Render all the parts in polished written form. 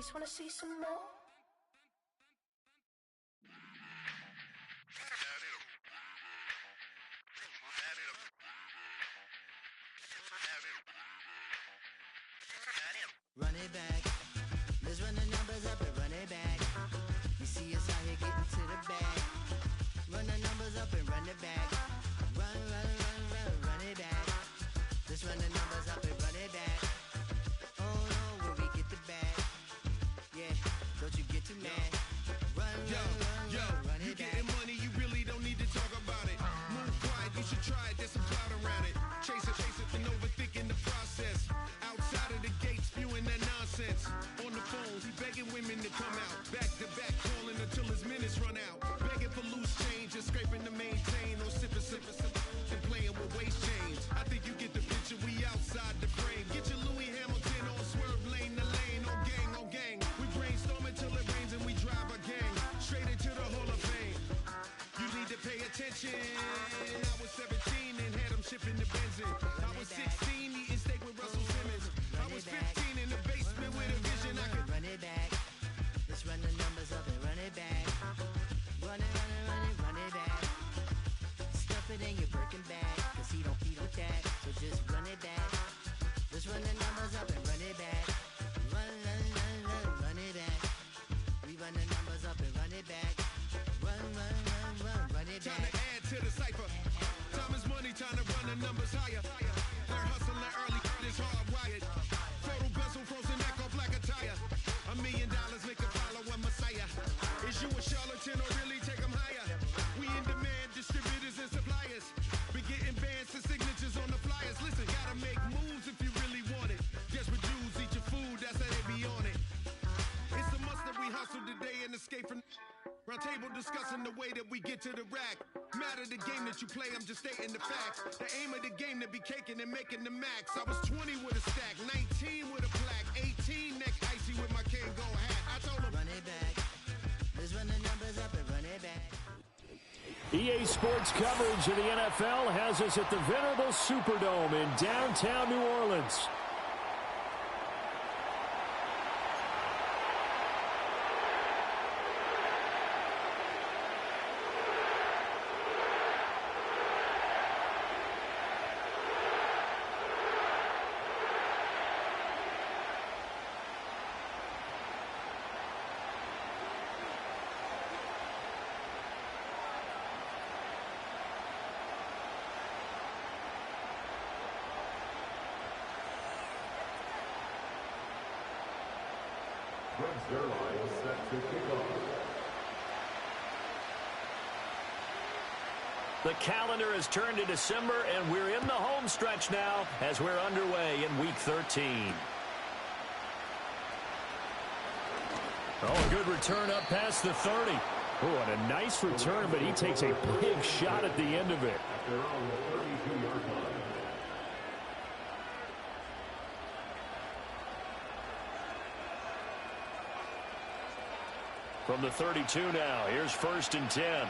ladies wanna see some more? Run it back. Let's run the numbers up and run it back. You see us out here getting to the bag. Run the numbers up and run it back. Run, run, run, run, run it back. Let's run the numbers up and run it back. Oh no, when we get the bag. Yeah, don't you get too mad. Run, run it back. You getting money, you really don't need to talk about it. Move quiet, you should try it, there's some cloud around it. Chase it, and overthinking the process. Outside of the gates, spewing that nonsense. On the phones, he begging women to come out. Back to back, calling until his minutes run out. Begging for loose change, just scraping to maintain. No sipping, and playing with waist chains. I think you get the picture, we outside the frame. Get your Louis Hamilton on swerve lane to lane. On gang. We brainstorm until it rains and we drive a gang. Straight into the Hall of Fame. You need to pay attention. I was 17 and had them shipping the benzin. I was 16 eating steak with Russell Simmons. I was 15 in the basement with a vision. I could run it back. Let's run the numbers up and run it back. Run it back. Stuff it in your Birkin bag, cause he don't eat with that. So just run it back. Let's run the numbers up and run it back. Run it back. We run the numbers up and run it back. Run it back. Time to add to the cipher. Time is money, time to run the numbers higher. They're hustling early, it's hardwired. Photo bezel, frozen neck off like a tire. $1 million make a follow a messiah. Is you a charlatan or really take them higher? We in demand, distributors and suppliers. Been getting bands and signatures on the flyers. Listen, gotta make moves if you really want it. Desperate Jews eat your food, that's how they be on it. It's a must that we hustle today and escape from round table discussing the way that we get to the rack. Matter the game that you play, I'm just stating the facts. The aim of the game to be caking and making the max. I was 20 with a stack, 19 with a plaque, 18 neck icy with my Kango hat. I told him, run it back. Let's run the numbers up and run it back. EA Sports coverage of the NFL has us at the venerable Superdome in downtown New Orleans. The calendar has turned to December, and we're in the home stretch now as we're underway in Week 13. Oh, a good return up past the 30. Oh, and a nice return, but he takes a big shot at the end of it. From the 32 now, here's 1st and 10.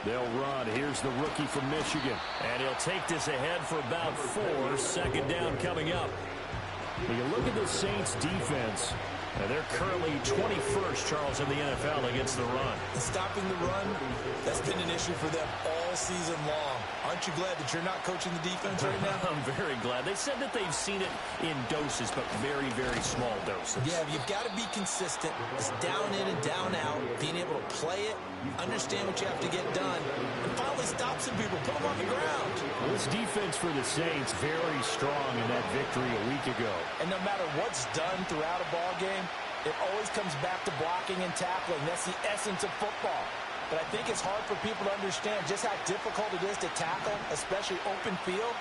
They'll run. Here's the rookie from Michigan. And he'll take this ahead for about 4. 2nd down coming up. When you look at the Saints defense, they're currently 21st, Charles, in the NFL against the run. Stopping the run, that's been an issue for them all season long. Aren't you glad that you're not coaching the defense right now? I'm very glad. They said that they've seen it in doses, but very, very small doses. Yeah, you've got to be consistent. It's down in and down out, being able to play it, understand what you have to get done, and finally stop some people, put them on the ground. Well, this defense for the Saints very strong in that victory a week ago. And no matter what's done throughout a ball game, it always comes back to blocking and tackling. That's the essence of football. But I think it's hard for people to understand just how difficult it is to tackle, especially open field.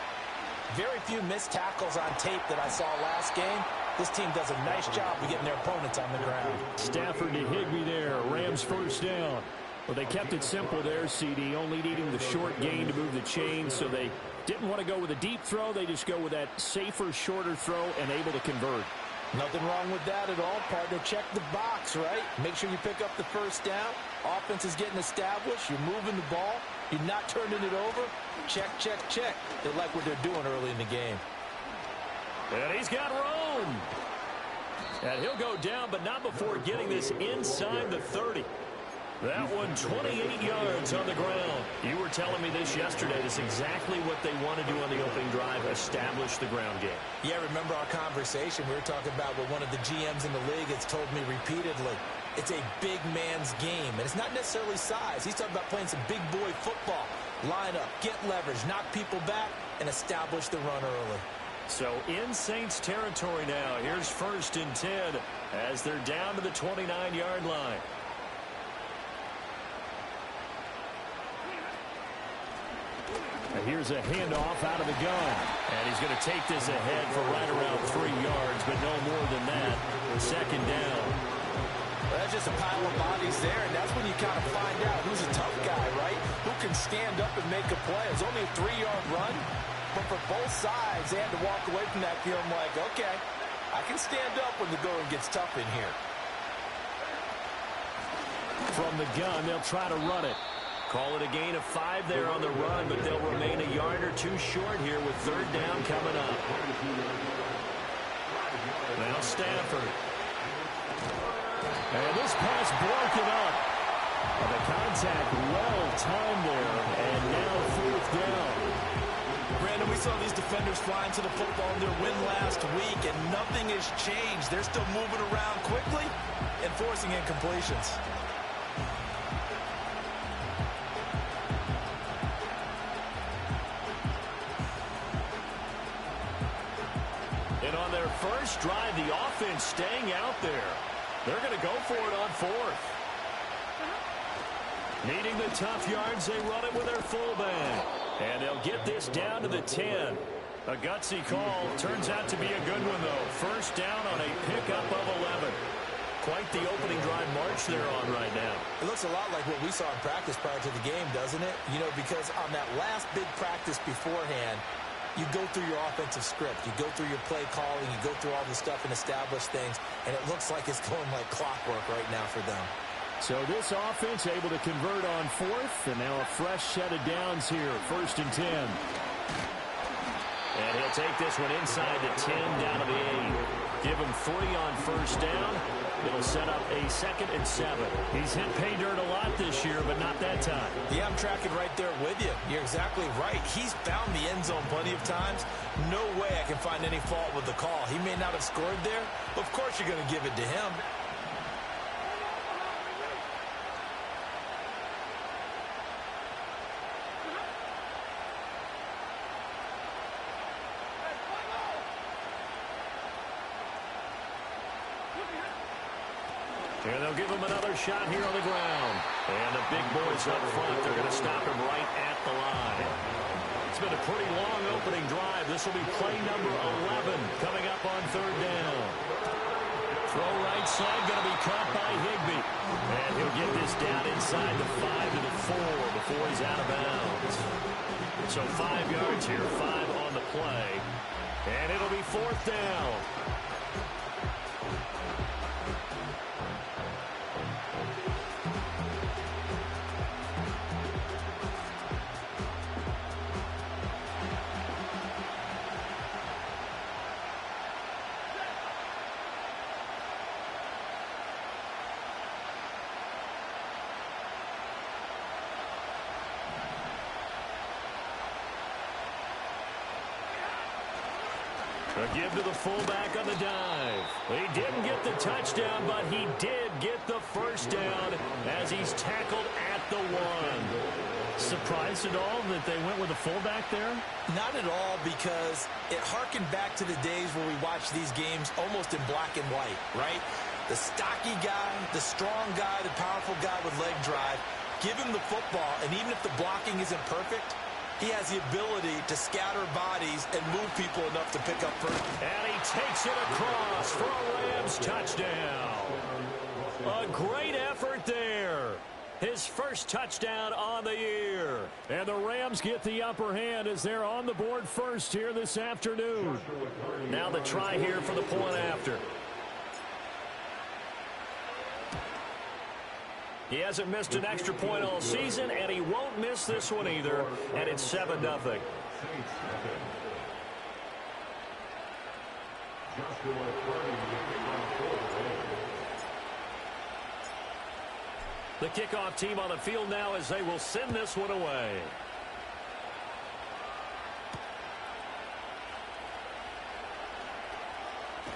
Very few missed tackles on tape that I saw last game. This team does a nice job of getting their opponents on the ground. Stafford to Higbee there. Rams 1st down. Well, they kept it simple there, CD, only needing the short gain to move the chains, so they didn't want to go with a deep throw. They just go with that safer, shorter throw and able to convert. Nothing wrong with that at all, partner. Check the box, right? Make sure you pick up the 1st down. Offense is getting established. You're moving the ball. You're not turning it over. Check, check, check. They like what they're doing early in the game. And he's got room. And he'll go down, but not before getting this inside the 30. That one 28 yards on the ground. You were telling me this yesterday. This is exactly what they want to do on the opening drive, establish the ground game. Yeah, remember our conversation? We were talking about what one of the GMs in the league has told me repeatedly. It's a big man's game, and it's not necessarily size. He's talking about playing some big boy football. Line up, get leverage, knock people back, and establish the run early. So in Saints territory now. Here's 1st and 10 as they're down to the 29-yard line. And here's a handoff out of the gun. And he's going to take this ahead for right around 3 yards, but no more than that. 2nd down. Well, that's just a pile of bodies there, and that's when you kind of find out who's a tough guy, right? Who can stand up and make a play. It's only a 3-yard run, but for both sides, they had to walk away from that feeling like, okay, I can stand up when the going gets tough in here. From the gun, they'll try to run it. Call it a gain of 5 there on the run, but they'll remain a yard or 2 short here with 3rd down coming up. Now Stafford. And this pass broken up. And the contact well timed there, and now 4th down. Brandon, we saw these defenders flying to the football in their win last week, and nothing has changed. They're still moving around quickly and forcing incompletions. And on their first drive, the offense staying out there. They're going to go for it on 4th. Needing the tough yards, they run it with their fullback. And they'll get this down to the 10. A gutsy call. Turns out to be a good one, though. 1st down on a pickup of 11. Quite the opening drive march they're on right now. It looks a lot like what we saw in practice prior to the game, doesn't it? You know, because on that last big practice beforehand, you go through your offensive script. You go through your play calling. You go through all this stuff and establish things. And it looks like it's going like clockwork right now for them. So this offense able to convert on 4th. And now a fresh set of downs here. 1st and 10. And he'll take this one inside the 10 down to the 8. Give him 3 on 1st down. It'll set up a 2nd and 7. He's hit pay dirt a lot this year, but not that time. Yeah, I'm tracking right there with you. You're exactly right. He's found the end zone plenty of times. No way I can find any fault with the call. He may not have scored there, but of course you're going to give it to him. And they'll give him another shot here on the ground. And the big boys up front, they're going to stop him right at the line. It's been a pretty long opening drive. This will be play number 11 coming up on 3rd down. Throw right side, going to be caught by Higbee. And he'll get this down inside the 5 to the 4 before he's out of bounds. So 5 yards here, 5 on the play. And it'll be 4th down. A give to the fullback on the dive. He didn't get the touchdown, but he did get the 1st down as he's tackled at the 1. Surprised at all that they went with a fullback there? Not at all, because it harkened back to the days where we watched these games almost in black and white, right? The stocky guy, the strong guy, the powerful guy with leg drive. Give him the football, and even if the blocking isn't perfect, he has the ability to scatter bodies and move people enough to pick up first. And he takes it across for a Rams touchdown. A great effort there. His first touchdown on the year. And the Rams get the upper hand as they're on the board first here this afternoon. Now the try here for the point after. He hasn't missed an extra point all season, and he won't miss this one either. And it's 7-0. The kickoff team on the field now as they will send this one away.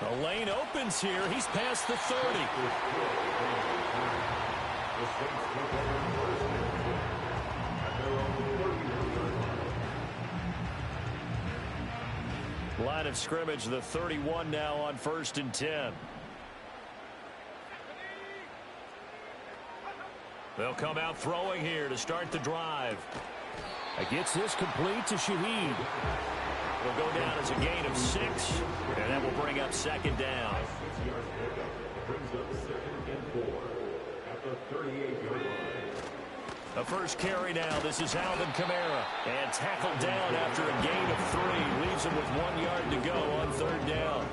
The lane opens here. He's past the 30. Line of scrimmage, the 31 now on 1st and 10. They'll come out throwing here to start the drive. Gets this complete to Shaheed. It'll go down as a gain of 6, and that will bring up 2nd down. The first carry now. This is Alvin Kamara. And tackled down after a gain of 3. Leaves him with 1 yard to go on 3rd down.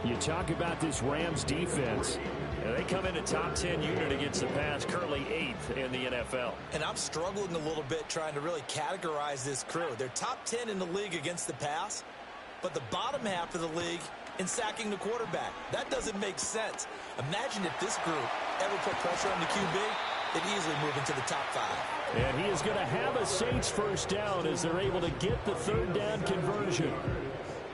You talk about this Rams defense. And they come in a top 10 unit against the pass, currently 8th in the NFL. And I'm struggling a little bit trying to really categorize this crew. They're top 10 in the league against the pass, but the bottom half of the league in sacking the quarterback. That doesn't make sense. Imagine if this group ever put pressure on the QB, they'd easily move into the top 5. And he is going to have a Saints first down as they're able to get the 3rd down conversion.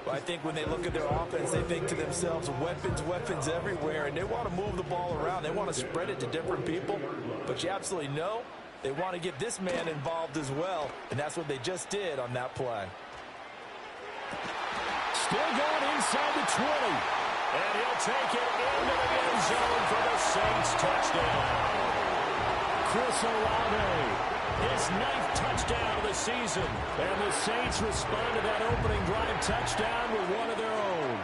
Well, I think when they look at their offense, they think to themselves, weapons everywhere, and they want to move the ball around. They want to spread it to different people, but you absolutely know they want to get this man involved as well, and that's what they just did on that play. Still going inside the 20. And he'll take it into the end zone for the Saints touchdown. Chris Olave. His 9th touchdown of the season. And the Saints respond to that opening drive touchdown with one of their own.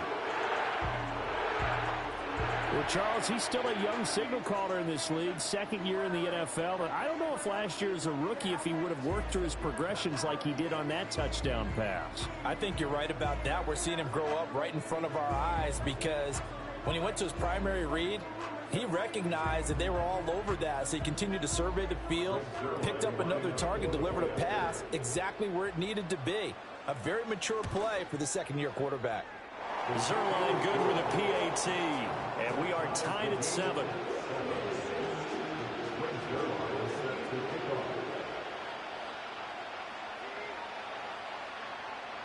Well, Charles, he's still a young signal caller in this league, 2nd year in the NFL. But I don't know if last year as a rookie, if he would have worked through his progressions like he did on that touchdown pass. I think you're right about that. We're seeing him grow up right in front of our eyes because when he went to his primary read, he recognized that they were all over that, so he continued to survey the field, picked up another target, delivered a pass exactly where it needed to be. A very mature play for the 2nd-year quarterback. Zerline good with a PAT, and we are tied at 7.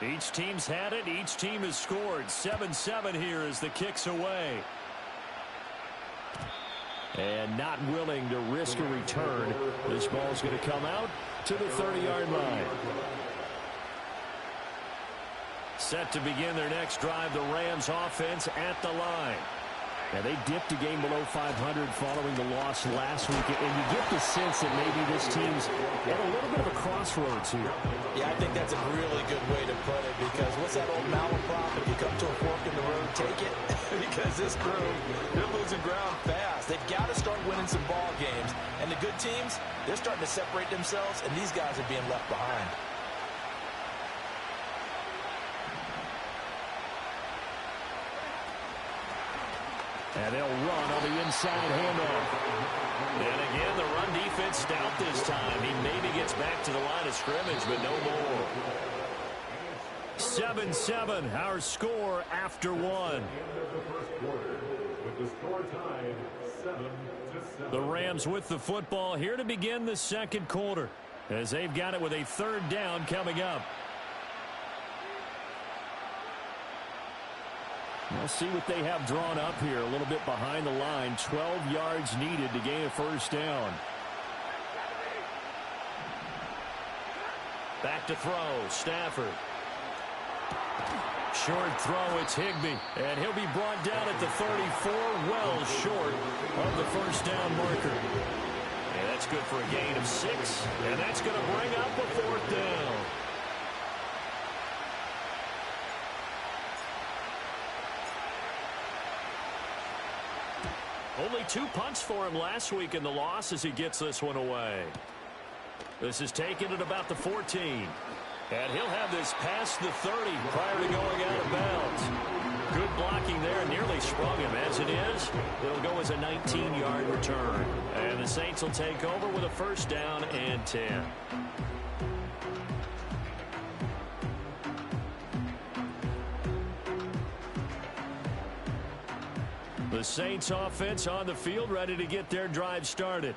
Each team's had it. Each team has scored. 7-7 here as the kick's away. And not willing to risk a return. This ball's going to come out to the 30-yard line. Set to begin their next drive, the Rams offense at the line. And they dipped a game below 500 following the loss last week. And you get the sense that maybe this team's at a little bit of a crossroads here. Yeah, I think that's a really good way to put it because what's that old malaprop? If you come to a fork in the road, take it. Because this crew, they're losing ground fast. They've got to start winning some ball games. And the good teams, they're starting to separate themselves, and these guys are being left behind. And they'll run on the inside handoff. And again, the run defense stout this time. He maybe gets back to the line of scrimmage, but no more. 7-7, our score after 1. The Rams with the football here to begin the 2nd quarter, as they've got it with a 3rd down coming up. We'll see what they have drawn up here. A little bit behind the line. 12 yards needed to gain a 1st down. Back to throw. Stafford. Short throw. It's Higbee. And he'll be brought down at the 34, well short of the 1st down marker. And that's good for a gain of 6. And that's going to bring up a 4th down. Only 2 punts for him last week in the loss as he gets this one away. This is taken at about the 14. And he'll have this past the 30 prior to going out of bounds. Good blocking there, nearly sprung him. As it is, it'll go as a 19-yard return. And the Saints will take over with a 1st down and 10. The Saints offense on the field, ready to get their drive started.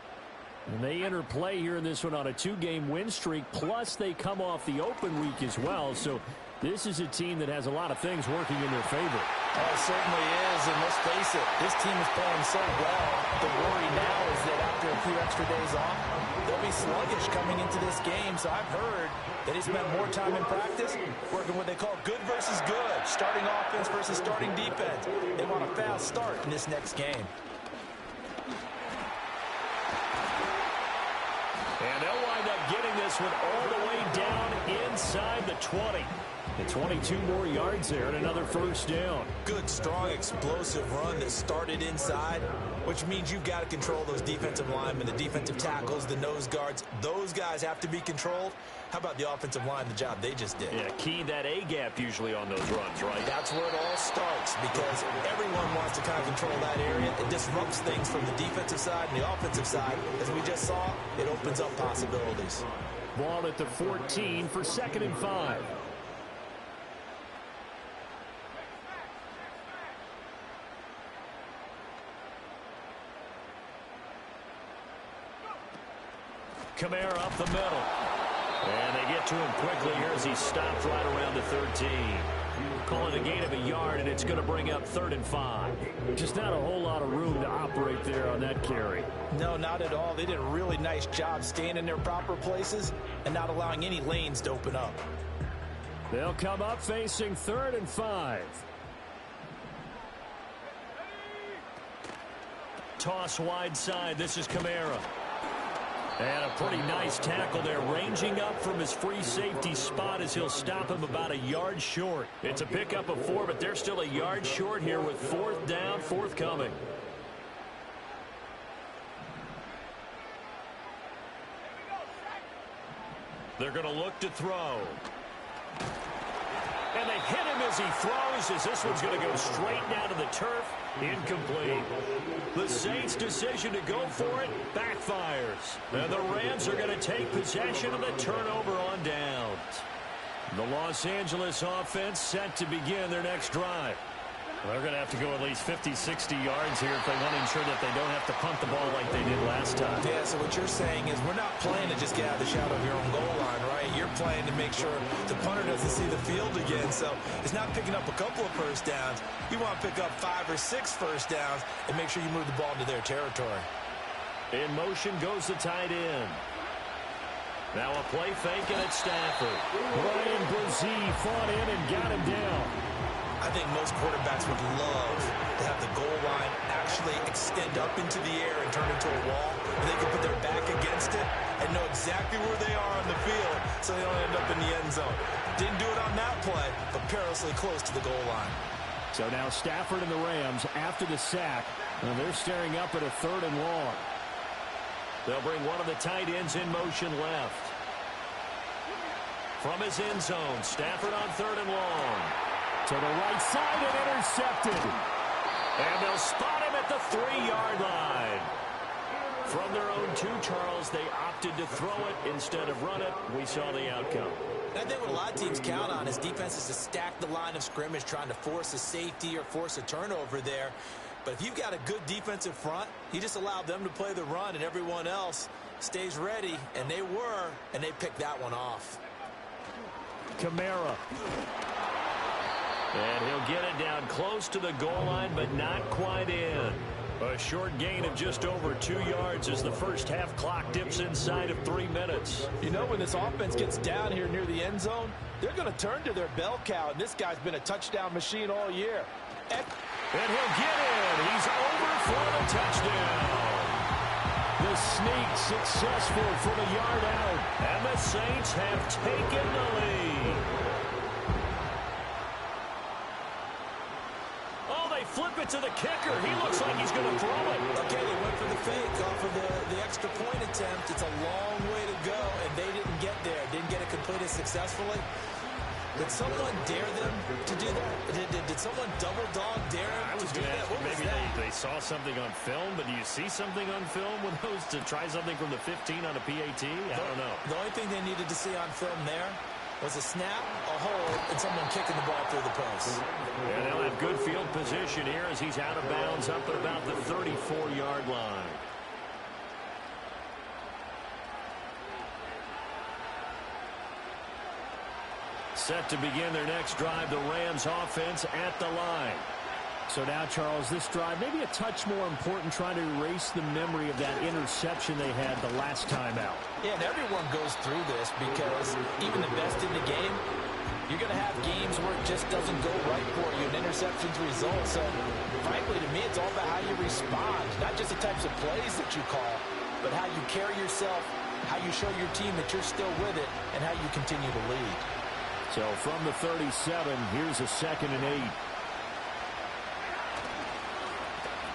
And they enter play here in this one on a 2-game win streak, plus they come off the open week as well. So this is a team that has a lot of things working in their favor. Oh, it certainly is, and let's face it, this team is playing so well. The worry now is that after a few extra days off, they'll be sluggish coming into this game. So I've heard that he spent more time in practice working what they call good versus good, starting offense versus starting defense. They want a fast start in this next game. And they'll wind up getting this one all the way down inside the 20. And 22 more yards there and another first down. Good, strong, explosive run that started inside, which means you've got to control those defensive linemen, the defensive tackles, the nose guards. Those guys have to be controlled. How about the offensive line, the job they just did? Yeah, key that A-gap usually on those runs, right? That's where it all starts, because everyone wants to kind of control that area. It disrupts things from the defensive side and the offensive side. As we just saw, it opens up possibilities. Ball at the 14 for 2nd and 5. Kamara up the middle. And they get to him quickly here as he stopped right around the 13. Calling a gain of a yard, and it's going to bring up 3rd and 5. Just not a whole lot of room to operate there on that carry. No, not at all. They did a really nice job staying in their proper places and not allowing any lanes to open up. They'll come up facing 3rd and 5. Toss wide side. This is Kamara. And a pretty nice tackle there, ranging up from his free safety spot as he'll stop him about a yard short. It's a pickup of 4, but they're still a yard short here with 4th down, forthcoming. They're going to look to throw. And they hit him as he throws, as this one's going to go straight down to the turf. Incomplete. The Saints' decision to go for it backfires. And the Rams are going to take possession of the turnover on downs. The Los Angeles offense set to begin their next drive. They're going to have to go at least 50, 60 yards here if they want to ensure that they don't have to punt the ball like they did last time. Yeah, so what you're saying is we're not playing to just get out of the shadow of your own goal line, right? You're playing to make sure the punter doesn't see the field again. So it's not picking up a couple of first downs. You want to pick up 5 or 6 first downs and make sure you move the ball into their territory. In motion goes the tight end. Now a play fake, and it's Stafford. Ryan Brzee fought in and got him down. I think most quarterbacks would love to have the goal line actually extend up into the air and turn into a wall, and they can put their back against it and know exactly where they are on the field so they don't end up in the end zone. Didn't do it on that play, but perilously close to the goal line. So now Stafford and the Rams, after the sack, they're staring up at a 3rd and long. They'll bring one of the tight ends in motion left. From his end zone, Stafford on 3rd and long. To the right side and intercepted. And they'll spot him at the 3-yard line. From their own 2, Charles, they opted to throw it instead of run it. We saw the outcome. I think what a lot of teams count on is defenses to stack the line of scrimmage, trying to force a safety or force a turnover there. But if you've got a good defensive front, you just allow them to play the run and everyone else stays ready. And they were, and they picked that one off. Kamara. And he'll get it down close to the goal line, but not quite in. A short gain of just over 2 yards as the first half clock dips inside of 3 minutes. You know, when this offense gets down here near the end zone, they're going to turn to their bell cow, and this guy's been a touchdown machine all year. And he'll get in. He's over for the touchdown. The sneak successful from a yard out. And the Saints have taken the lead. Flip it to the kicker. He looks like he's going to throw it. Okay, they went for the fake off of the extra point attempt. It's a long way to go, and they didn't get there. Didn't get it completed successfully. Did someone dare them to do that? Did someone double dog dare them to do that? What was maybe that? they saw something on film, but do you see something on film with those to try something from the 15 on a PAT? I don't know. The only thing they needed to see on film there was a snap, a hold, and someone kicking the ball through the post. And they'll have good field position here as he's out of bounds up at about the 34-yard line. Set to begin their next drive, the Rams offense at the line. So now, Charles, this drive maybe a touch more important, trying to erase the memory of that interception they had the last time out. Yeah, and everyone goes through this because even the best in the game, you're going to have games where it just doesn't go right for you, and interceptions result. So, frankly, to me, it's all about how you respond, not just the types of plays that you call, but how you carry yourself, how you show your team that you're still with it, and how you continue to lead. So from the 37, here's a 2nd and 8.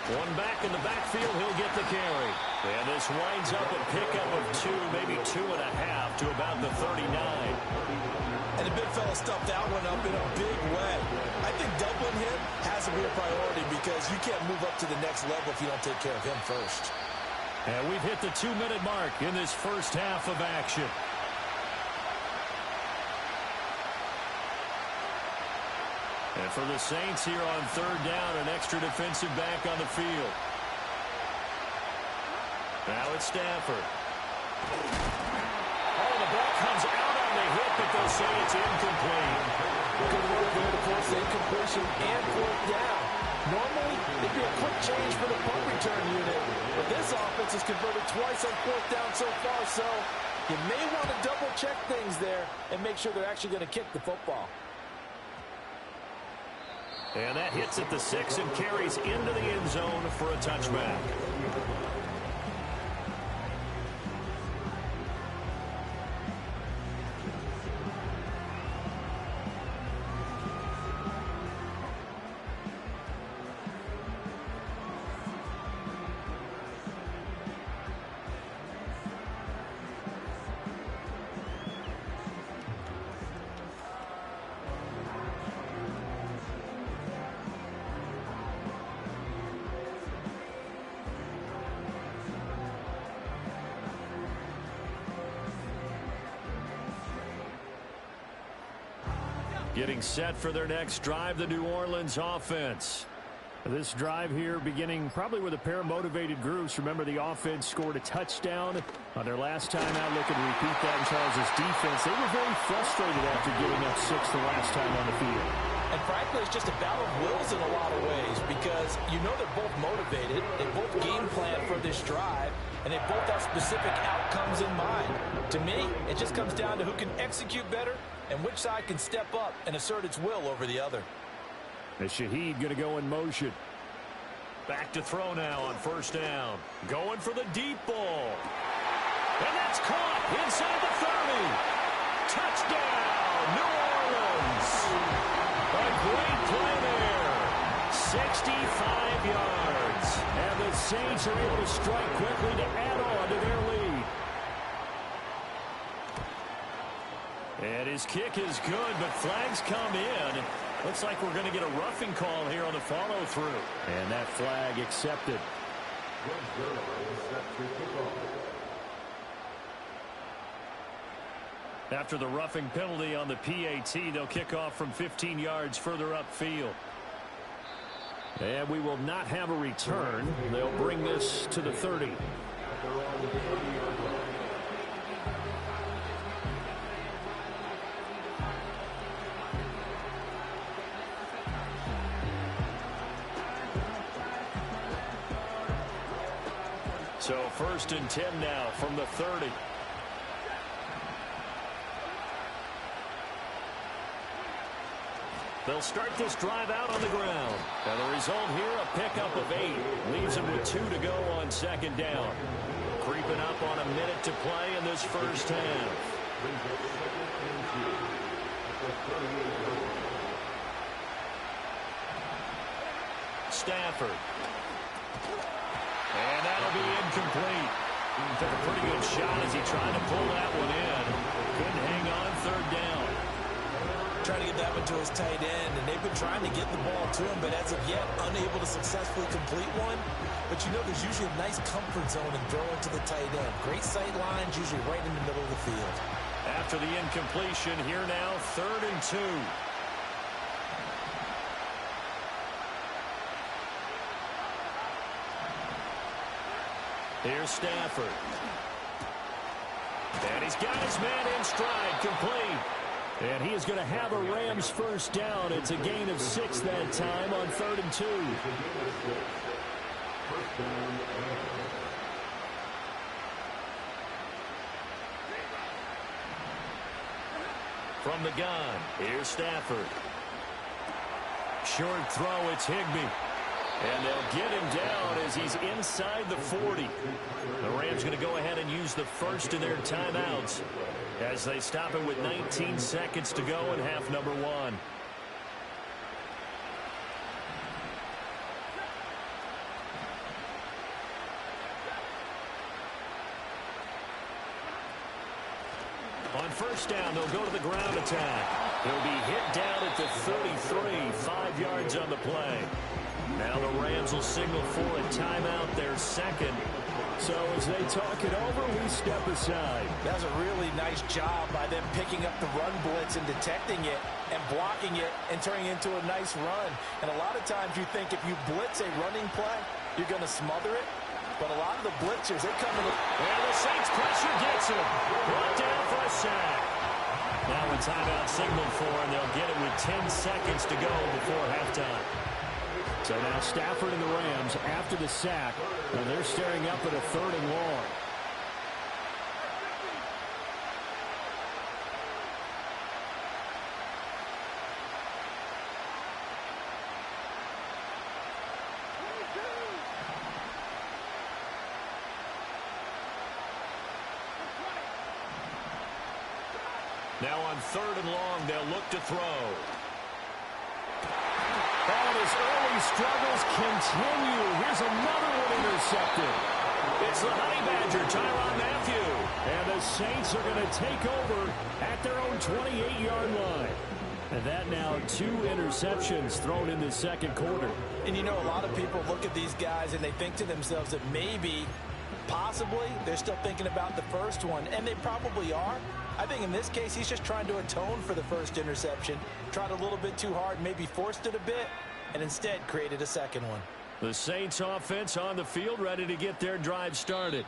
One back in the backfield, he'll get the carry. And this winds up a pickup of 2, maybe 2.5 to about the 39. And the big fella stuffed that one up in a big way. I think doubling him has to be a priority because you can't move up to the next level if you don't take care of him first. And we've hit the 2-minute mark in this first half of action. And for the Saints here on 3rd down, an extra defensive back on the field. Now it's Stafford. Oh, the ball comes out on the hit, but they'll say it's incomplete. Good work there to force the incompletion and 4th down. Normally, it'd be a quick change for the punt return unit, but this offense has converted twice on 4th down so far, so you may want to double-check things there and make sure they're actually going to kick the football. And that hits at the 6 and carries into the end zone for a touchback. Getting set for their next drive, the New Orleans offense. This drive here beginning probably with a pair of motivated groups. Remember, the offense scored a touchdown on their last time out. Looking to repeat that in Charles's defense. They were very frustrated after giving up 6 the last time on the field. And frankly, it's just a battle of wills in a lot of ways because you know they're both motivated. They both game plan for this drive, and they both have specific outcomes in mind. To me, it just comes down to who can execute better and which side can step up and assert its will over the other. And Shaheed going to go in motion. Back to throw now on 1st down. Going for the deep ball. And that's caught inside the 30. Touchdown, New Orleans. A great play there. 65 yards. And the Saints are able to strike quickly to add on to their lead. And his kick is good, but flags come in. Looks like we're going to get a roughing call here on the follow-through. And that flag accepted. After the roughing penalty on the PAT, they'll kick off from 15 yards further upfield. And we will not have a return. They'll bring this to the 30. So 1st and 10 now from the 30. They'll start this drive out on the ground. And the result here, a pickup of 8. Leaves them with 2 to go on 2nd down. Creeping up on a minute to play in this first half. Stafford. And that'll be incomplete. Took a pretty good shot as he tried to pull that one in. Couldn't hang on 3rd down. Trying to get that one to his tight end, and they've been trying to get the ball to him, but as of yet, unable to successfully complete one. But you know there's usually a nice comfort zone in throwing to the tight end. Great sight lines, usually right in the middle of the field. after the incompletion. Here now, 3rd and 2. Here's Stafford. And he's got his man in stride, complete. And he is going to have a Rams first down. It's a gain of 6 that time on 3rd and 2. From the gun, here's Stafford. Short throw, it's Higbee. And they'll get him down as he's inside the 40. The Rams going to go ahead and use the first of their timeouts as they stop it with 19 seconds to go in half number 1. On first down, they'll go to the ground attack. He'll be hit down at the 33, 5 yards on the play. Now the Rams will signal for a timeout, their second. So as they talk it over, we step aside. That was a really nice job by them picking up the run blitz and detecting it and blocking it and turning it into a nice run. And a lot of times you think if you blitz a running play, you're going to smother it. But a lot of the blitzers, they come in. And the Saints pressure gets him. Brought down for a sack. Now a timeout signaled for, and they'll get it with 10 seconds to go before halftime. So now Stafford and the Rams, after the sack, and they're staring up at a 3rd and long. Now on 3rd and long, they'll look to throw. And his early struggles continue. Here's another one intercepted. It's the Honey Badger, Tyrann Mathieu. And the Saints are going to take over at their own 28-yard line. And that now 2 interceptions thrown in the second quarter. And you know, a lot of people look at these guys and they think to themselves that maybe, possibly, they're still thinking about the first one. And they probably are. I think in this case, he's just trying to atone for the first interception. Tried a little bit too hard, maybe forced it a bit, and instead created a second one. The Saints offense on the field, ready to get their drive started.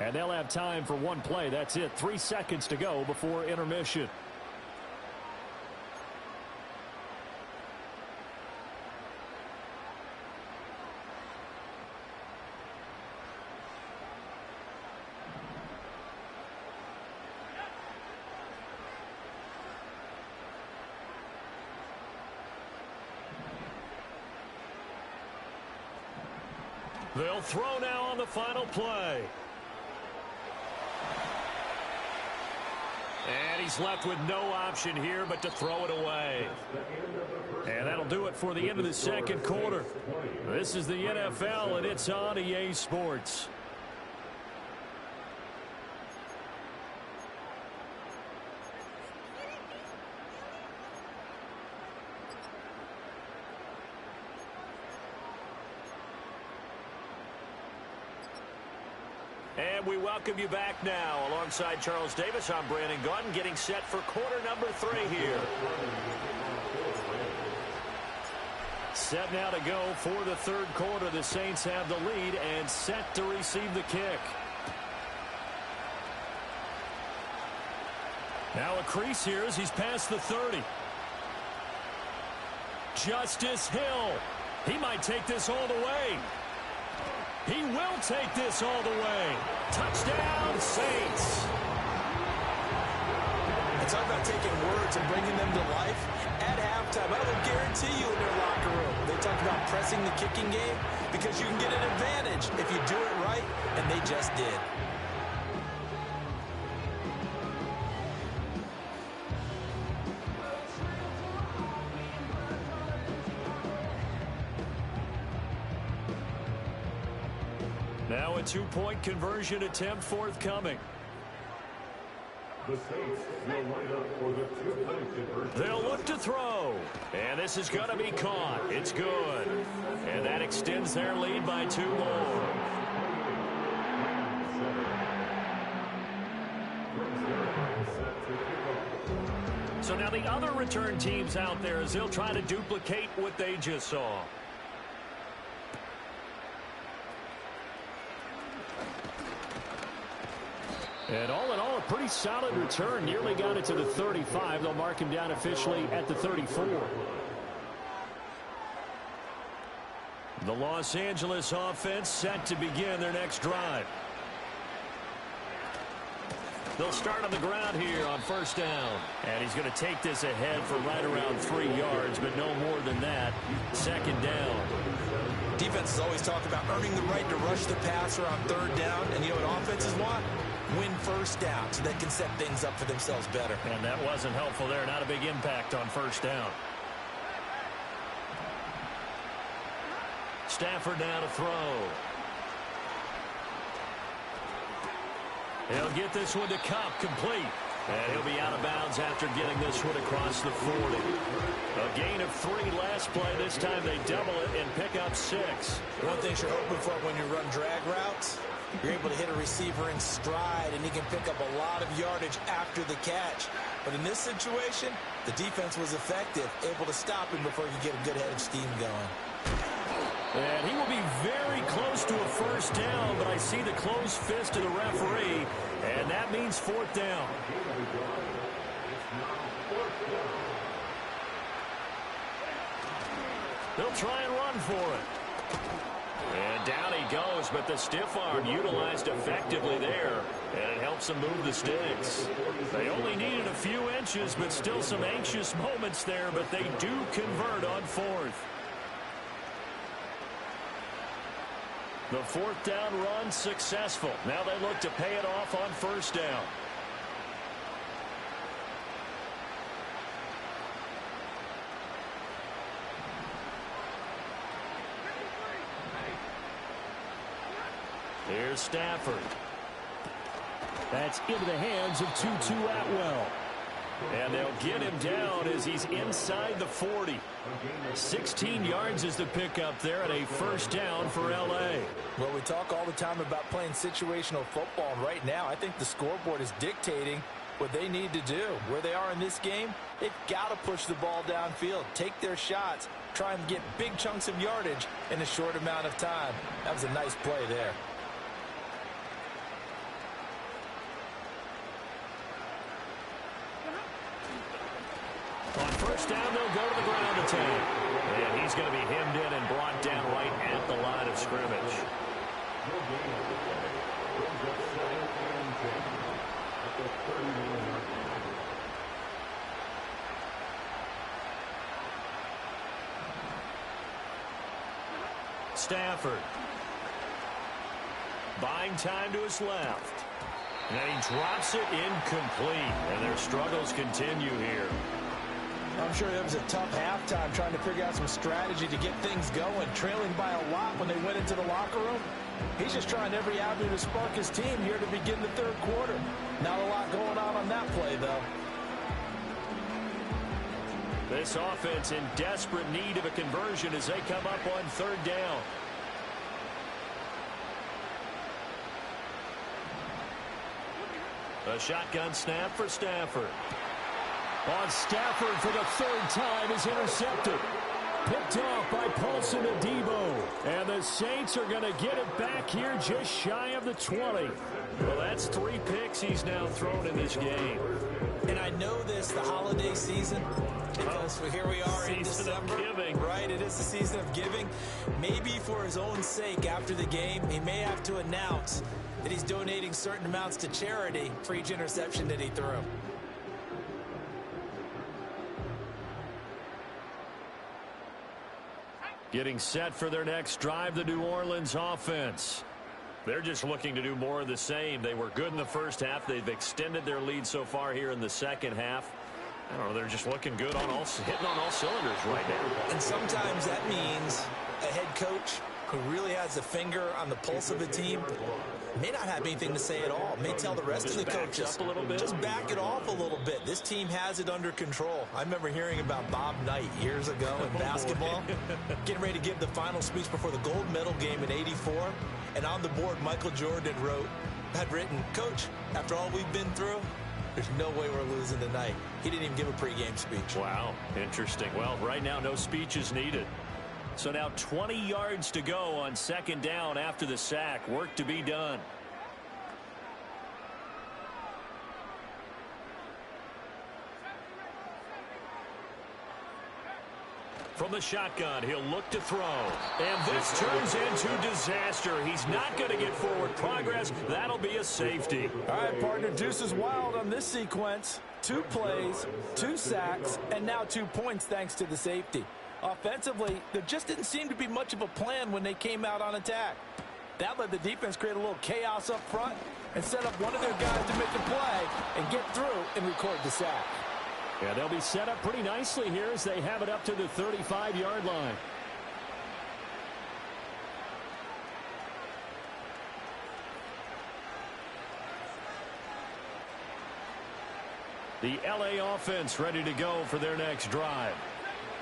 And they'll have time for one play. That's it. 3 seconds to go before intermission. They'll throw now on the final play. And he's left with no option here but to throw it away. And that'll do it for the end of the second quarter. This is the NFL, and it's on EA Sports. And we welcome you back now. Alongside Charles Davis, I'm Brandon Gunn, getting set for quarter number 3 here. Set now to go for the third quarter. The Saints have the lead and set to receive the kick. Now a crease here as he's past the 30. Justice Hill. He might take this all the way. He will take this all the way. Touchdown, Saints. It's all about taking words and bringing them to life. At halftime, I will guarantee you in their locker room, they talk about pressing the kicking game because you can get an advantage if you do it right, and they just did. Now a two-point conversion attempt forthcoming. The Saints will line up for the two-point conversion. They'll look to throw. And this is going to be caught. It's good. And that extends their lead by 2 more. From their set to So now the other return teams out there as they'll try to duplicate what they just saw. And all in all, a pretty solid return. Nearly got it to the 35. They'll mark him down officially at the 34. The Los Angeles offense set to begin their next drive. They'll start on the ground here on first down. And he's going to take this ahead for right around 3 yards, but no more than that. Second down. Defenses always talk about earning the right to rush the passer on third down. And you know what offenses want? Win first down so they can set things up for themselves better. And that wasn't helpful there. Not a big impact on first down. Stafford now to throw. He'll get this one to Cup, complete. And he'll be out of bounds after getting this one across the 40. A gain of 3 last play. This time they double it and pick up 6. One thing you're hoping for when you run drag routes, you're able to hit a receiver in stride, and he can pick up a lot of yardage after the catch. But in this situation, the defense was effective, able to stop him before you get a good head of steam going. And he will be very close to a first down, but I see the closed fist of the referee, and that means 4th down. They'll try and run for it. And down he goes, but the stiff arm utilized effectively there, and it helps them move the sticks. They only needed a few inches, but still some anxious moments there, but they do convert on 4th. The 4th down run successful. Now they look to pay it off on first down. Here's Stafford. That's into the hands of Tutu Atwell. And they'll get him down as he's inside the 40. 16 yards is the pickup there, and a first down for L.A. Well, we talk all the time about playing situational football, and right now I think the scoreboard is dictating what they need to do. Where they are in this game, they've got to push the ball downfield, take their shots, try and get big chunks of yardage in a short amount of time. That was a nice play there. On first down, they'll go to the ground attack. And he's going to be hemmed in and brought down right at the line of scrimmage. Stafford. Buying time to his left. And he drops it incomplete. And their struggles continue here. I'm sure it was a tough halftime trying to figure out some strategy to get things going, trailing by a lot when they went into the locker room. He's just trying every avenue to spark his team here to begin the third quarter. Not a lot going on that play, though. This offense in desperate need of a conversion as they come up on third down. A shotgun snap for Stafford. On Stafford for the 3rd time is intercepted. Picked off by Paulson Adebo. And the Saints are going to get it back here just shy of the 20. Well, that's 3 picks he's now thrown in this game. And I know this, the holiday season, because here we are in December. Giving. Right, it is the season of giving. Maybe for his own sake after the game, he may have to announce that he's donating certain amounts to charity for each interception that he threw. Getting set for their next drive, the New Orleans offense. They're just looking to do more of the same. They were good in the first half. They've extended their lead so far here in the second half. I don't know, they're just looking good on hitting on all cylinders right now. And sometimes that means a head coach who really has a finger on the pulse of the team may not have anything to say at all. May tell the rest of the coaches, up a little bit. Just back it off a little bit. This team has it under control. I remember hearing about Bob Knight years ago in basketball, getting ready to give the final speech before the gold medal game in '84. And on the board, Michael Jordan had written, "Coach, after all we've been through, There's no way we're losing tonight. He didn't even give a pregame speech. Wow, interesting. Well, right now, no speech is needed. So now 20 yards to go on second down after the sack. Work to be done. From the shotgun, he'll look to throw. And this turns into disaster. He's not going to get forward progress. That'll be a safety. All right, partner, deuce is wild on this sequence. 2 plays, 2 sacks, and now 2 points thanks to the safety. Offensively, there just didn't seem to be much of a plan when they came out on attack. That let the defense create a little chaos up front and set up one of their guys to make a play and get through and record the sack. Yeah, they'll be set up pretty nicely here as they have it up to the 35-yard line. The LA offense ready to go for their next drive.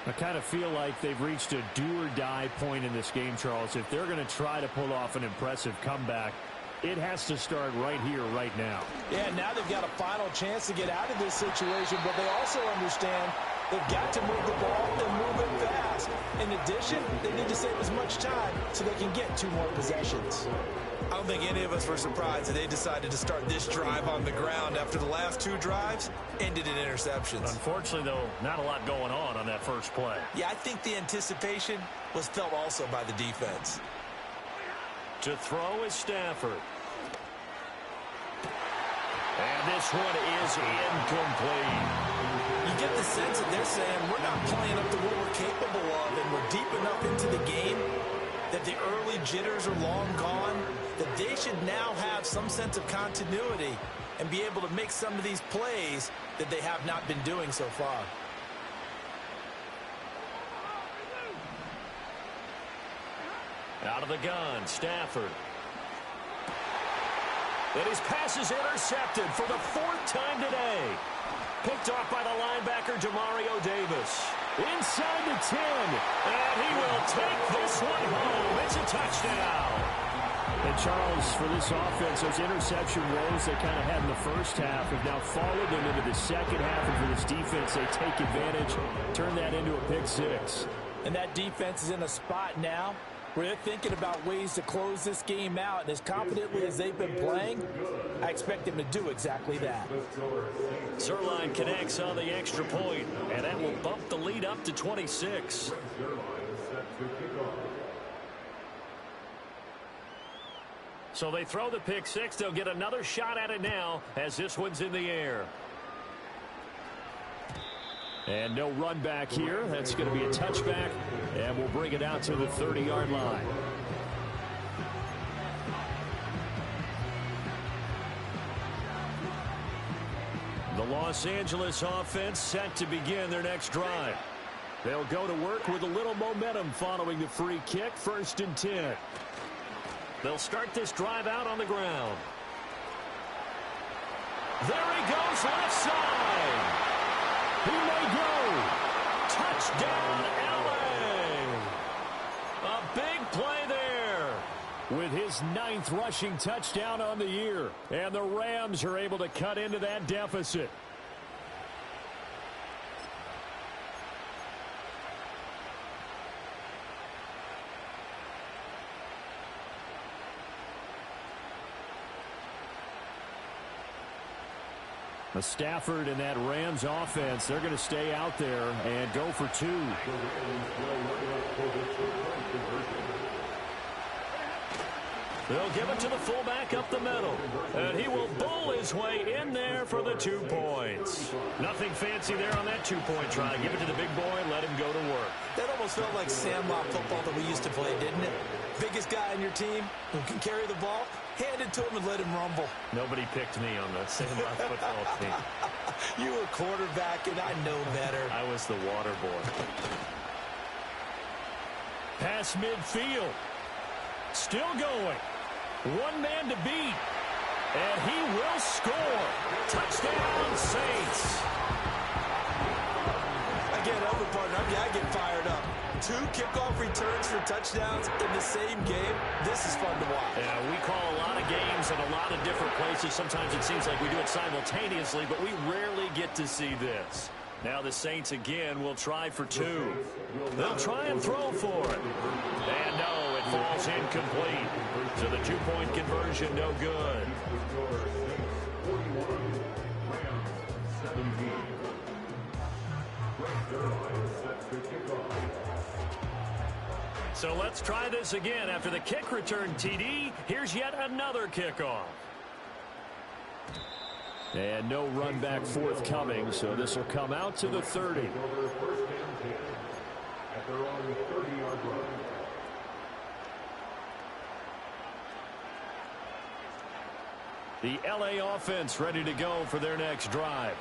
I kind of feel like they've reached a do-or-die point in this game, Charles. If they're going to try to pull off an impressive comeback, it has to start right here, right now. Yeah, now they've got a final chance to get out of this situation, but they also understand they've got to move the ball and move it fast. In addition, they need to save as much time so they can get 2 more possessions. I don't think any of us were surprised that they decided to start this drive on the ground after the last 2 drives ended in interceptions. Unfortunately, though, not a lot going on that first play. Yeah, I think the anticipation was felt also by the defense. To throw is Stafford. And this one is incomplete. You get the sense that they're saying we're not playing up to what we're capable of, and we're deep enough into the game that the early jitters are long gone, that they should now have some sense of continuity and be able to make some of these plays that they have not been doing so far. Out of the gun, Stafford. And his pass is intercepted for the 4th time today. Picked off by the linebacker, Demario Davis. Inside the 10, and he will take this one home. It's a touchdown. And Charles, for this offense, those interception woes they kind of had in the first half have now followed them into the second half. And for this defense, they take advantage, turn that into a pick 6. And that defense is in a spot now where they're thinking about ways to close this game out. And as confidently as they've been playing, I expect them to do exactly that. Zerline connects on the extra point, and that will bump the lead up to 26. So they throw the pick 6. They'll get another shot at it now as this one's in the air. And no run back here. That's going to be a touchback, and we'll bring it out to the 30-yard line. The Los Angeles offense set to begin their next drive. They'll go to work with a little momentum following the free kick, 1st and 10. They'll start this drive out on the ground. There he goes, left side. He may go. Touchdown, LA. A big play there. With his 9th rushing touchdown on the year. And the Rams are able to cut into that deficit. The Stafford and that Rams offense, they're going to stay out there and go for 2. They'll give it to the fullback up the middle. And he will bowl his way in there for the 2 points. Nothing fancy there on that 2-point try. Give it to the big boy, let him go to work. That almost felt like sandlot football that we used to play, didn't it? Biggest guy on your team who can carry the ball, hand it to him and let him rumble. Nobody picked me on the sandlot football team. You were quarterback, and I know better. I was the water boy. Pass midfield. Still going. 1 man to beat. And he will score. Touchdown, Saints. I get over, partner. I get fired up. 2 kickoff returns for touchdowns in the same game. This is fun to watch. Yeah, we call a lot of games in a lot of different places. Sometimes it seems like we do it simultaneously, but we rarely get to see this. Now the Saints again will try for 2. They'll try and throw for it. And no, it falls incomplete. So the 2-point conversion no good. So let's try this again. After the kick return TD, here's yet another kickoff. And no run back forthcoming, so this will come out to the 30. The LA offense ready to go for their next drive.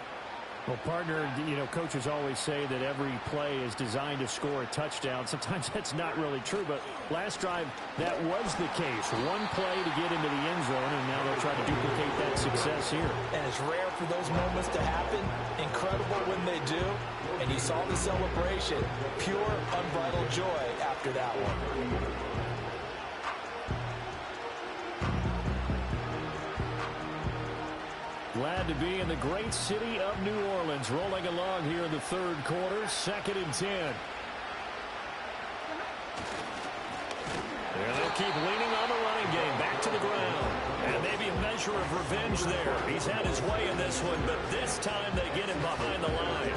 Well, partner, coaches always say that every play is designed to score a touchdown. Sometimes that's not really true, but last drive, that was the case. One play to get into the end zone, and now they'll try to duplicate that success here. And it's rare for those moments to happen. Incredible when they do. And you saw the celebration. Pure, unbridled joy after that one. Glad to be in the great city of New Orleans, rolling along here in the third quarter, 2nd and 10. There they'll keep leaning on the running game, back to the ground. And maybe a measure of revenge there. He's had his way in this one, but this time they get him behind the line.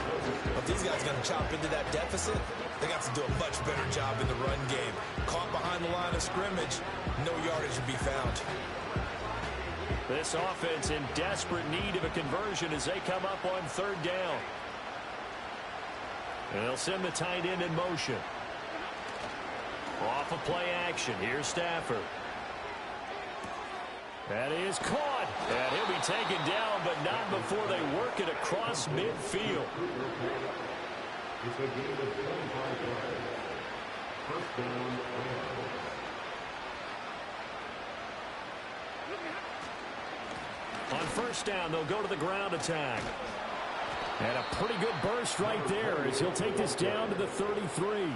If these guys are going to chop into that deficit, they got to do a much better job in the run game. Caught behind the line of scrimmage, no yardage to be found. This offense in desperate need of a conversion as they come up on 3rd down. And they'll send the tight end in motion. Off of play action. Here's Stafford. That is caught. And he'll be taken down, but not before they work it across midfield. It's a game of 25 yards. First down. On 1st down, they'll go to the ground attack. And a pretty good burst right there as he'll take this down to the 33.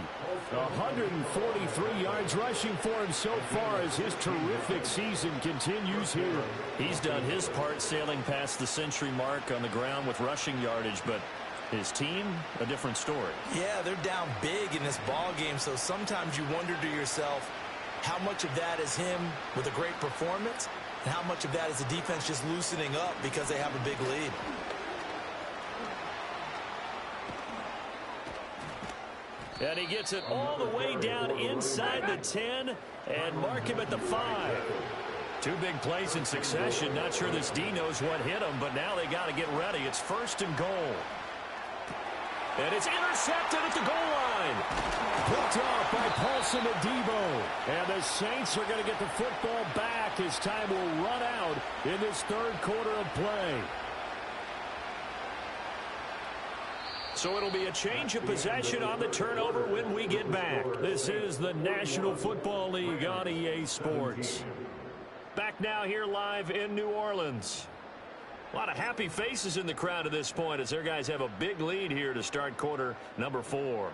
143 yards rushing for him so far as his terrific season continues here. He's done his part sailing past the century mark on the ground with rushing yardage, but his team, a different story. Yeah, they're down big in this ball game, so sometimes you wonder to yourself how much of that is him with a great performance and how much of that is the defense just loosening up because they have a big lead. And he gets it all the way down inside the 10 and mark him at the 5. 2 big plays in succession. Not sure this D knows what hit him, but now they got to get ready. It's 1st and goal. And it's intercepted at the goal line. Picked off by Paulson Adebo. And the Saints are going to get the football back as time will run out in this 3rd quarter of play. So it'll be a change of possession on the turnover when we get back. This is the National Football League on EA Sports. Back now here live in New Orleans. A lot of happy faces in the crowd at this point as their guys have a big lead here to start quarter number 4.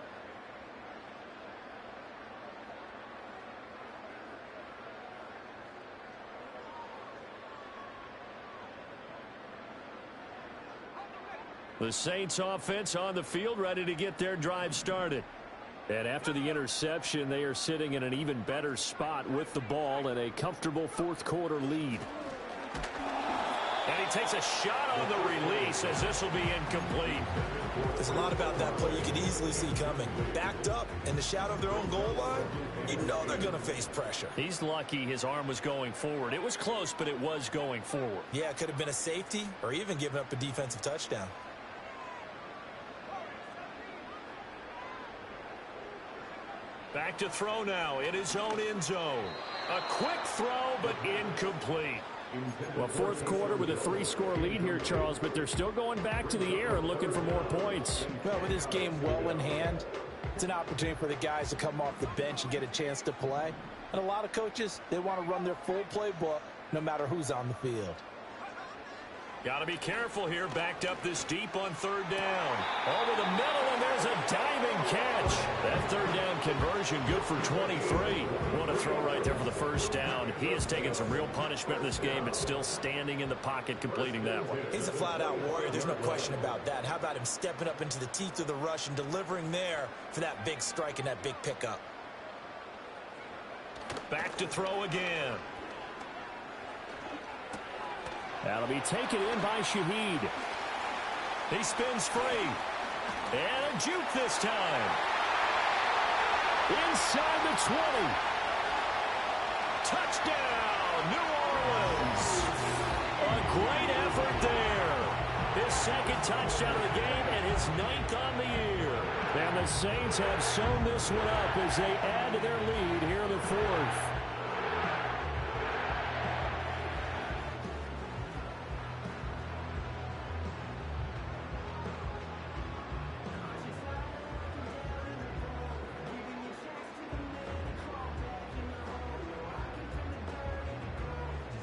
The Saints offense on the field ready to get their drive started. And after the interception, they are sitting in an even better spot with the ball and a comfortable 4th quarter lead. And he takes a shot on the release as this will be incomplete. There's a lot about that play you could easily see coming. Backed up in the shadow of their own goal line, you know they're going to face pressure. He's lucky his arm was going forward. It was close, but it was going forward. Yeah, it could have been a safety or even given up a defensive touchdown. Back to throw now in his own end zone. A quick throw, but incomplete. Well, 4th quarter with a 3-score lead here, Charles, but they're still going back to the air and looking for more points. Well, with this game well in hand, it's an opportunity for the guys to come off the bench and get a chance to play. And a lot of coaches, they want to run their full playbook no matter who's on the field. Got to be careful here, backed up this deep on 3rd down. Over the middle, and there's a diving catch. That 3rd down conversion, good for 23. What a throw right there for the first down. He has taken some real punishment in this game, but still standing in the pocket, completing that one. He's a flat-out warrior. There's no question about that. How about him stepping up into the teeth of the rush and delivering there for that big strike and that big pickup? Back to throw again. That'll be taken in by Shaheed. He spins free. And a juke this time. Inside the 20. Touchdown, New Orleans. A great effort there. His second touchdown of the game and his 9th on the year. And the Saints have sewn this one up as they add to their lead here in the 4th.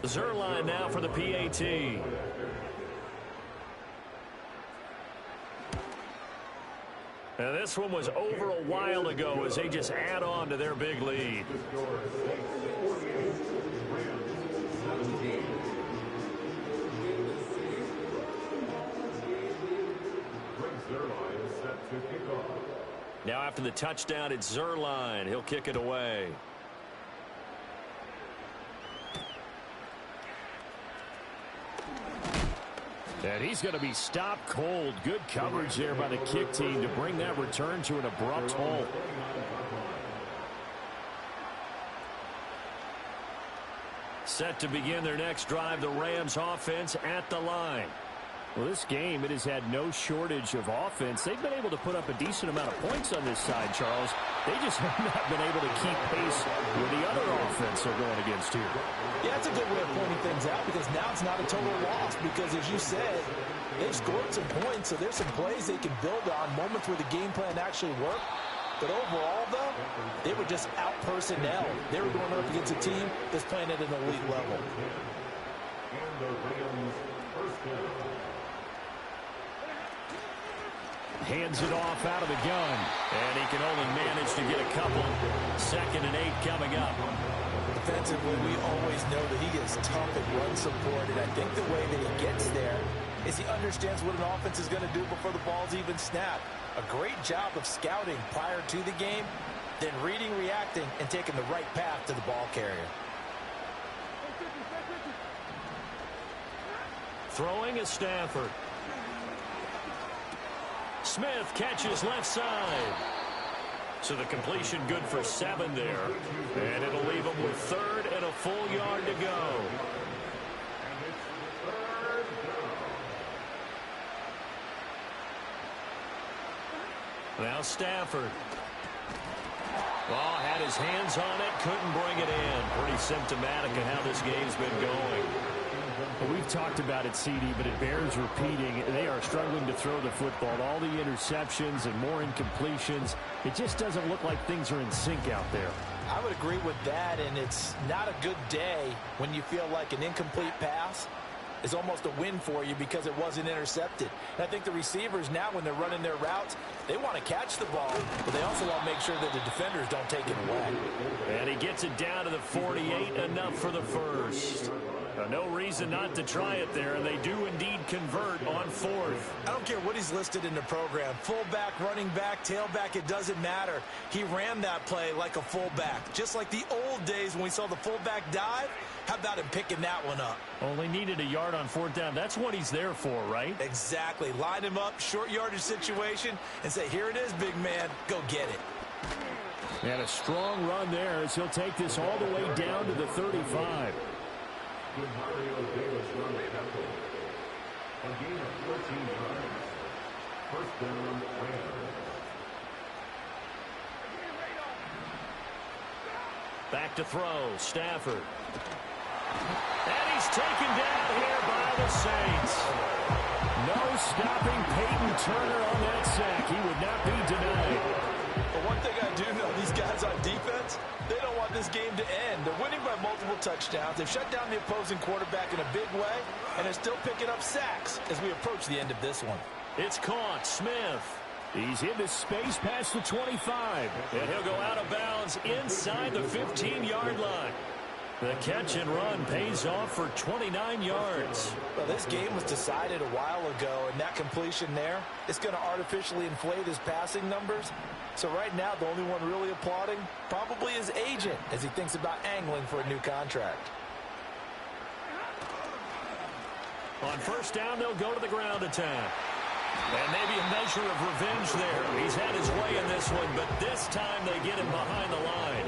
Zerline now for the PAT. And this one was over a while ago as they just add on to their big lead. Now after the touchdown, it's Zerline. He'll kick it away. And he's going to be stopped cold. Good coverage there by the kick team to bring that return to an abrupt halt. Set to begin their next drive, the Rams offense at the line. Well, this game, it has had no shortage of offense. They've been able to put up a decent amount of points on this side, Charles. They just have not been able to keep pace with the other offense they're going against here. Yeah, that's a good way of pointing things out because now it's not a total loss because, as you said, they've scored some points, so there's some plays they can build on, moments where the game plan actually worked. But overall, though, they were just out-personnel. They were going up against a team that's playing at an elite level. Hands it off out of the gun. And he can only manage to get a couple. 2nd and 8 coming up. Defensively, we always know that he is tough and run support, and I think the way that he gets there is he understands what an offense is going to do before the ball's even snapped. A great job of scouting prior to the game, then reading, reacting, and taking the right path to the ball carrier. Throwing is Stafford. Smith catches left side. So the completion good for 7 there. And it'll leave him with 3rd and a full yard to go. Now Stafford. Well, had his hands on it, couldn't bring it in. Pretty symptomatic of how this game's been going. Well, we've talked about it, CD, but it bears repeating. They are struggling to throw the football. All the interceptions and more incompletions. It just doesn't look like things are in sync out there. I would agree with that, and it's not a good day when you feel like an incomplete pass is almost a win for you because it wasn't intercepted. And I think the receivers now, when they're running their routes, they want to catch the ball, but they also want to make sure that the defenders don't take it away. And he gets it down to the 48, enough for the first. No reason not to try it there, and they do indeed convert on 4th. I don't care what he's listed in the program. Fullback, running back, tailback, it doesn't matter. He ran that play like a fullback. Just like the old days when we saw the fullback dive, how about him picking that one up? Only needed a yard on 4th down. That's what he's there for, right? Exactly. Line him up, short yardage situation, and say, here it is, big man. Go get it. And a strong run there as he'll take this all the way down to the 35. Back to throw, Stafford. And he's taken down here by the Saints. No stopping Peyton Turner on that sack. He would not be denied. But one thing I do know, these guys on defense, they don't want this game to end. They're winning by multiple touchdowns. They've shut down the opposing quarterback in a big way, and they're still picking up sacks as we approach the end of this one. It's caught. Smith. He's in the space past the 25. And he'll go out of bounds inside the 15-yard line. The catch and run pays off for 29 yards. Well, this game was decided a while ago, and that completion there is going to artificially inflate his passing numbers. So right now, the only one really applauding probably his agent as he thinks about angling for a new contract. On first down, they'll go to the ground attack. And maybe a measure of revenge there. He's had his way in this one, but this time they get him behind the line.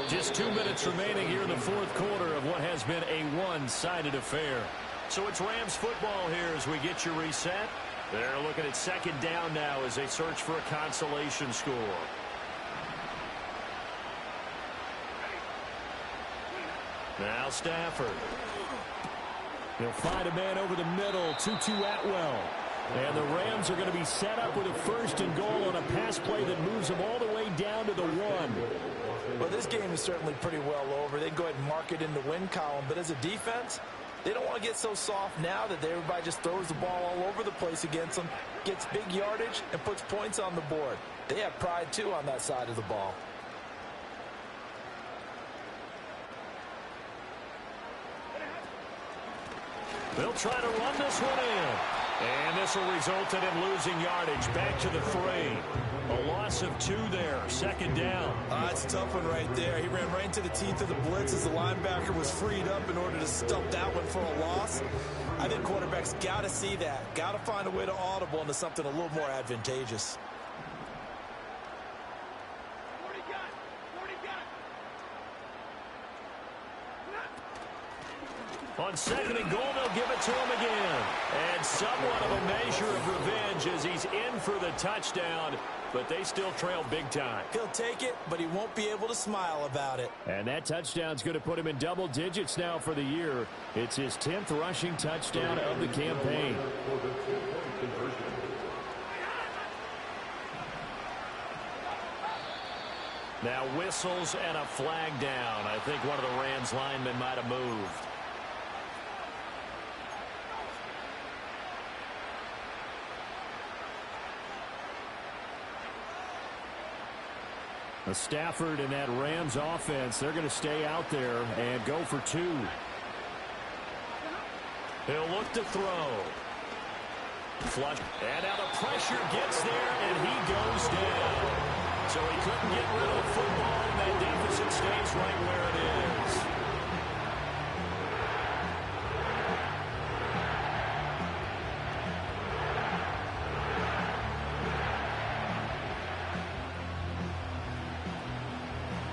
Just 2 minutes remaining here in the fourth quarter of what has been a one-sided affair. So it's Rams football here as we get you reset. They're looking at second down now as they search for a consolation score. Now Stafford. He'll find a man over the middle, Tutu Atwell. And the Rams are going to be set up with a first and goal on a pass play that moves them all the way down to the 1. Well, this game is certainly pretty well over. They can go ahead and mark it in the win column. But as a defense, they don't want to get so soft now that everybody just throws the ball all over the place against them, gets big yardage, and puts points on the board. They have pride, too, on that side of the ball. They'll try to run this one in. And this will result in him losing yardage back to the 3. A loss of 2 there, second down. It's a tough one right there. He ran right into the teeth of the blitz as the linebacker was freed up in order to stop that one for a loss. I think quarterbacks got to see that. Got to find a way to audible into something a little more advantageous. On second and goal, they'll give it to him again. And somewhat of a measure of revenge as he's in for the touchdown, but they still trail big time. He'll take it, but he won't be able to smile about it. And that touchdown's going to put him in double digits now for the year. It's his 10th rushing touchdown of the campaign. Now whistles and a flag down. I think one of the Rams linemen might have moved. Stafford and that Rams offense, they're going to stay out there and go for 2. He'll look to throw. Flush. And now the pressure gets there, and he goes down. So he couldn't get rid of the football, and that deficit stays right where it is.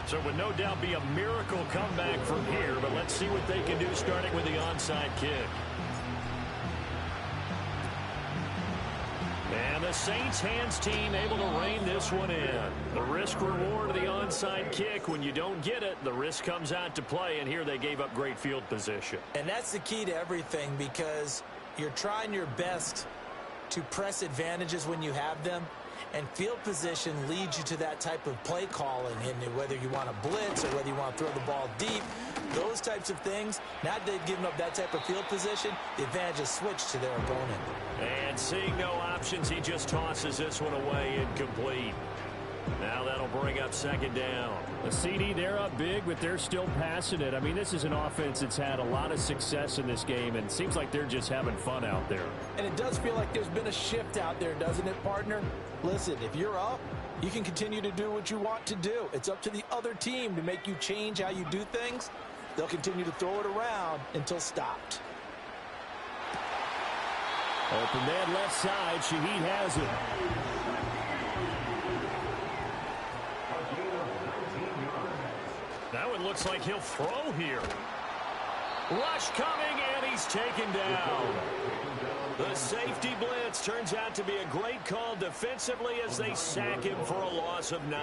So it would no doubt be a miracle comeback from here, but let's see what they can do starting with the onside kick. And the Saints hands team able to rein this one in. The risk reward of the onside kick. When you don't get it, the risk comes out to play, and here they gave up great field position. And that's the key to everything, because you're trying your best to press advantages when you have them. And field position leads you to that type of play calling, and whether you want to blitz or whether you want to throw the ball deep, those types of things. Now that they've given up that type of field position, the advantage is switched to their opponent. And seeing no options, he just tosses this one away incomplete. Now that'll bring up second down. The CD, they're up big, but they're still passing it. I mean, this is an offense that's had a lot of success in this game, and it seems like they're just having fun out there. And it does feel like there's been a shift out there, doesn't it, partner? Listen, if you're up, you can continue to do what you want to do. It's up to the other team to make you change how you do things. They'll continue to throw it around until stopped. Open man left side. Shaheed has it. Now it looks like he'll throw here. Rush coming, and he's taken down. The safety blitz turns out to be a great call defensively as they sack him for a loss of 9.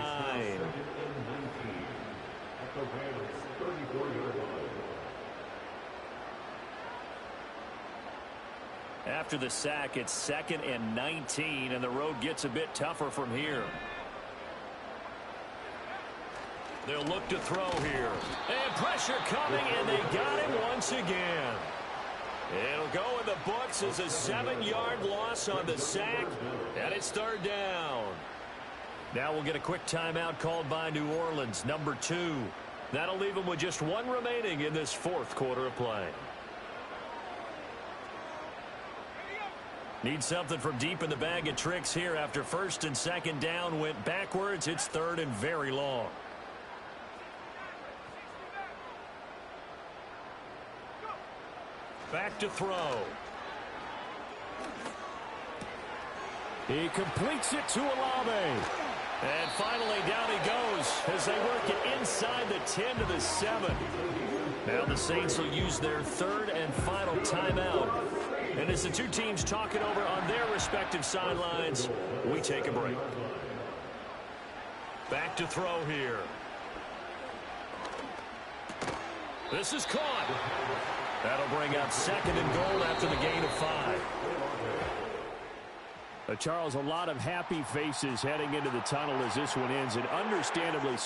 After the sack, it's 2nd and 19, and the road gets a bit tougher from here. They'll look to throw here. And pressure coming, and they got him once again. It'll go in the books as a 7-yard loss on the sack, and it's third down. Now we'll get a quick timeout called by New Orleans, number 2. That'll leave them with just 1 remaining in this fourth quarter of play. Need something from deep in the bag of tricks here after first and second down went backwards. It's third and very long. Back to throw. He completes it to Olave. And finally down he goes as they work it inside the 10 to the 7. Now the Saints will use their third and final timeout. And as the two teams talk it over on their respective sidelines, we take a break. Back to throw here. This is caught. That'll bring up second and goal after the gain of 5. Charles, a lot of happy faces heading into the tunnel as this one ends, and understandably so.